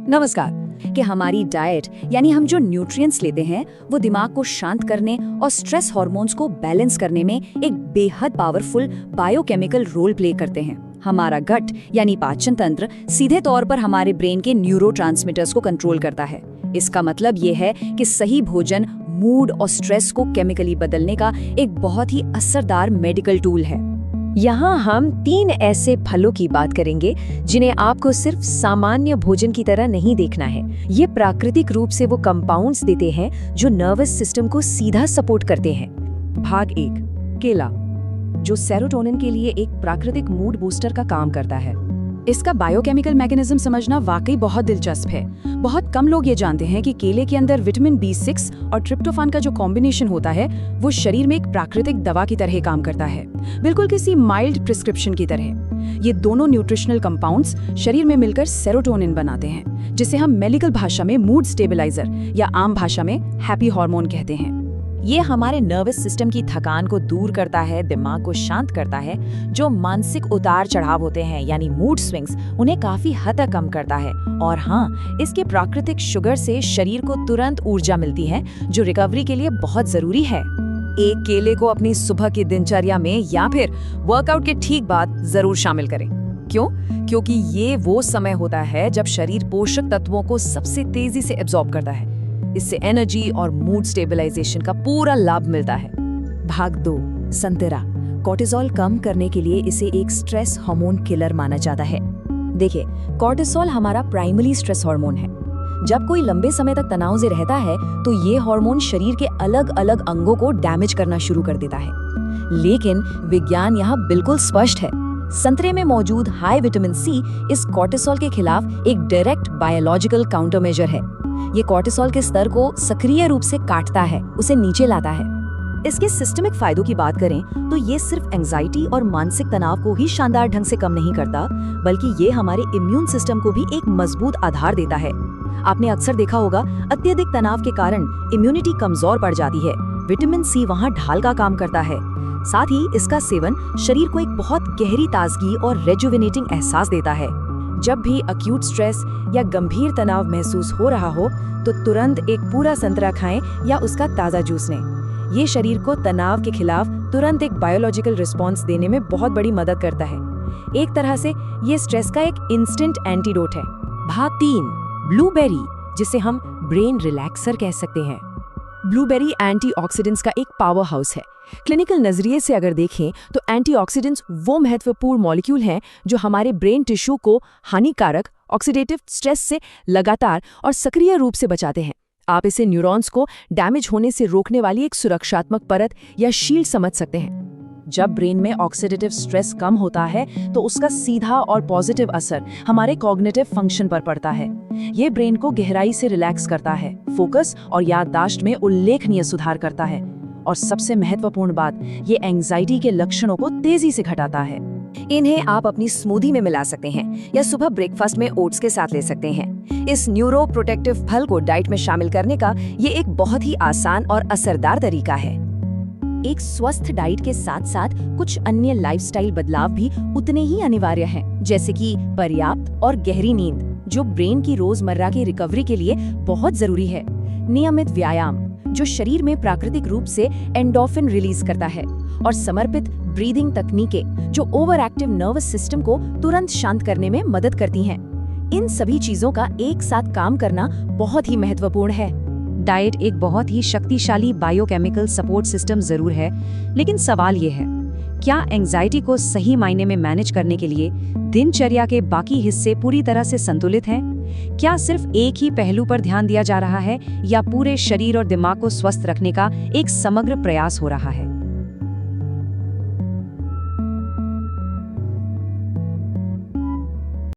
नमस्कार। कि हमारी डाइट यानी हम जो न्यूट्रिएंट्स लेते हैं वो दिमाग को शांत करने और स्ट्रेस हार्मोन्स को बैलेंस करने में एक बेहद पावरफुल बायोकेमिकल रोल प्ले करते हैं। हमारा गट यानी पाचन तंत्र सीधे तौर पर हमारे ब्रेन के न्यूरोट्रांसमीटर्स को कंट्रोल करता है। इसका मतलब ये है कि सही भोजन मूड और स्ट्रेस को केमिकली बदलने का एक बहुत ही असरदार मेडिकल टूल है। यहाँ हम 3 ऐसे फलों की बात करेंगे जिन्हें आपको सिर्फ सामान्य भोजन की तरह नहीं देखना है। ये प्राकृतिक रूप से वो कंपाउंड्स देते हैं जो नर्वस सिस्टम को सीधा सपोर्ट करते हैं। भाग 1, केला, जो सेरोटोनिन के लिए एक प्राकृतिक मूड बूस्टर का काम करता है। इसका बायोकेमिकल मैकेनिज्म समझना वाकई बहुत दिलचस्प है। बहुत कम लोग ये जानते हैं कि केले के अंदर विटामिन B6 और ट्रिप्टोफान का जो कॉम्बिनेशन होता है वो शरीर में एक प्राकृतिक दवा की तरह काम करता है, बिल्कुल किसी माइल्ड प्रिस्क्रिप्शन की तरह। ये दोनों न्यूट्रिशनल कंपाउंड्स शरीर में मिलकर सेरोटोनिन बनाते हैं, जिसे हम मेडिकल भाषा में मूड स्टेबलाइजर या आम भाषा में हैप्पी हार्मोन कहते हैं। ये हमारे नर्वस सिस्टम की थकान को दूर करता है, दिमाग को शांत करता है। जो मानसिक उतार चढ़ाव होते हैं यानी मूड स्विंग्स, उन्हें काफी हद तक कम करता है। और हाँ, इसके प्राकृतिक शुगर से शरीर को तुरंत ऊर्जा मिलती है जो रिकवरी के लिए बहुत जरूरी है। एक केले को अपनी सुबह की दिनचर्या में या फिर वर्कआउट के ठीक बाद जरूर शामिल करें। क्यों? क्योंकि ये वो समय होता है जब शरीर पोषक तत्वों को सबसे तेजी से एब्जॉर्ब करता है। इससे एनर्जी और मूड स्टेबलाइजेशन का पूरा लाभ मिलता है। भाग 2, संतरा। कोर्टिसोल कम करने के लिए इसे एक स्ट्रेस हार्मोन किलर माना जाता है। देखिए, कोर्टिसोल हमारा प्राइमरी स्ट्रेस हार्मोन है। जब कोई लंबे समय तक तनाव से रहता है तो ये हार्मोन शरीर के अलग अलग अंगों को डैमेज करना शुरू कर देता है। लेकिन विज्ञान यहाँ बिल्कुल स्पष्ट है। संतरे में मौजूद हाई विटामिन C इस कोर्टिसोल के खिलाफ एक डायरेक्ट बायोलॉजिकल काउंटरमेजर है। ये कोर्टिसोल के स्तर को सक्रिय रूप से काटता है, उसे नीचे लाता है। इसके सिस्टमिक फायदों की बात करें तो ये सिर्फ एंजाइटी और मानसिक तनाव को ही शानदार ढंग से कम नहीं करता, बल्कि ये हमारे इम्यून सिस्टम को भी एक मजबूत आधार देता है। आपने अक्सर देखा होगा, अत्यधिक तनाव के कारण इम्यूनिटी कमजोर पड़ जाती है। विटामिन C वहाँ ढाल का काम करता है। साथ ही इसका सेवन शरीर को एक बहुत गहरी ताजगी और रेजुविनेटिंग एहसास देता है। जब भी अक्यूट स्ट्रेस या गंभीर तनाव महसूस हो रहा हो तो तुरंत एक पूरा संतरा खाएं या उसका ताज़ा जूस लें। ये शरीर को तनाव के खिलाफ तुरंत एक बायोलॉजिकल रिस्पॉन्स देने में बहुत बड़ी मदद करता है। एक तरह से ये स्ट्रेस का एक इंस्टेंट एंटीडोट है। भाग 3, ब्लूबेरी, जिसे हम ब्रेन रिलैक्सर कह सकते हैं। ब्लूबेरी एंटीऑक्सीडेंट्स का एक पावर हाउस है। क्लिनिकल नजरिए से अगर देखें तो एंटीऑक्सीडेंट्स वो महत्वपूर्ण मॉलिक्यूल हैं जो हमारे ब्रेन टिश्यू को हानिकारक ऑक्सीडेटिव स्ट्रेस से लगातार और सक्रिय रूप से बचाते हैं। आप इसे न्यूरॉन्स को डैमेज होने से रोकने वाली एक सुरक्षात्मक परत या शील्ड समझ सकते हैं। जब ब्रेन में ऑक्सीडेटिव स्ट्रेस कम होता है तो उसका सीधा और पॉजिटिव असर हमारे कॉग्निटिव फंक्शन पर पड़ता है। ये ब्रेन को गहराई से रिलैक्स करता है, फोकस और याददाश्त में उल्लेखनीय सुधार करता है। और सबसे महत्वपूर्ण बात, ये एंजाइटी के लक्षणों को तेजी से घटाता है। इन्हें आप अपनी स्मूदी में मिला सकते हैं या सुबह ब्रेकफास्ट में ओट्स के साथ ले सकते हैं। इस न्यूरो प्रोटेक्टिव फल को डाइट में शामिल करने का ये एक बहुत ही आसान और असरदार तरीका है। एक स्वस्थ डाइट के साथ साथ कुछ अन्य लाइफस्टाइल बदलाव भी उतने ही अनिवार्य हैं, जैसे कि पर्याप्त और गहरी नींद, जो ब्रेन की रोजमर्रा की रिकवरी के लिए बहुत जरूरी है। नियमित व्यायाम, जो शरीर में प्राकृतिक रूप से एंडोर्फिन रिलीज करता है, और समर्पित ब्रीदिंग तकनीकें जो ओवर एक्टिव नर्वस सिस्टम को तुरंत शांत करने में मदद करती हैं। इन सभी चीजों का एक साथ काम करना बहुत ही महत्वपूर्ण है। डाइट एक बहुत ही शक्तिशाली बायोकेमिकल सपोर्ट सिस्टम जरूर है, लेकिन सवाल ये है, क्या एंजाइटी को सही मायने में मैनेज करने के लिए दिनचर्या के बाकी हिस्से पूरी तरह से संतुलित हैं? क्या सिर्फ एक ही पहलू पर ध्यान दिया जा रहा है या पूरे शरीर और दिमाग को स्वस्थ रखने का एक समग्र प्रयास हो रहा है?